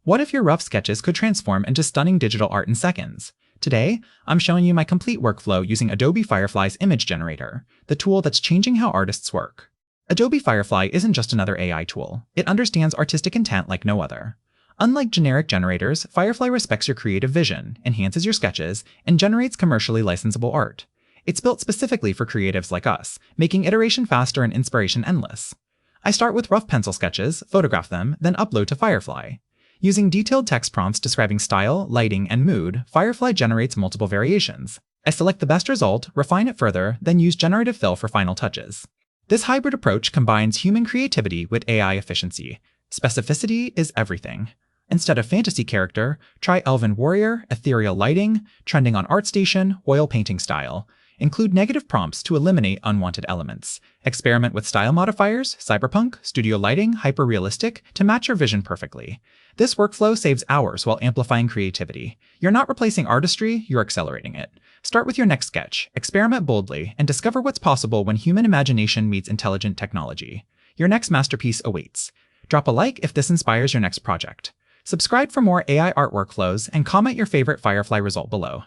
What if your rough sketches could transform into stunning digital art in seconds? Today, I'm showing you my complete workflow using Adobe Firefly's image generator, the tool that's changing how artists work. Adobe Firefly isn't just another AI tool. It understands artistic intent like no other. Unlike generic generators, Firefly respects your creative vision, enhances your sketches, and generates commercially licensable art. It's built specifically for creatives like us, making iteration faster and inspiration endless. I start with rough pencil sketches, photograph them, then upload to Firefly. Using detailed text prompts describing style, lighting, and mood, Firefly generates multiple variations. I select the best result, refine it further, then use generative fill for final touches. This hybrid approach combines human creativity with AI efficiency. Specificity is everything. Instead of fantasy character, try elven warrior, ethereal lighting, trending on ArtStation, oil painting style. Include negative prompts to eliminate unwanted elements. Experiment with style modifiers, cyberpunk, studio lighting, hyper-realistic, to match your vision perfectly. This workflow saves hours while amplifying creativity. You're not replacing artistry, you're accelerating it. Start with your next sketch, experiment boldly, and discover what's possible when human imagination meets intelligent technology. Your next masterpiece awaits. Drop a like if this inspires your next project. Subscribe for more AI art workflows and comment your favorite Firefly result below.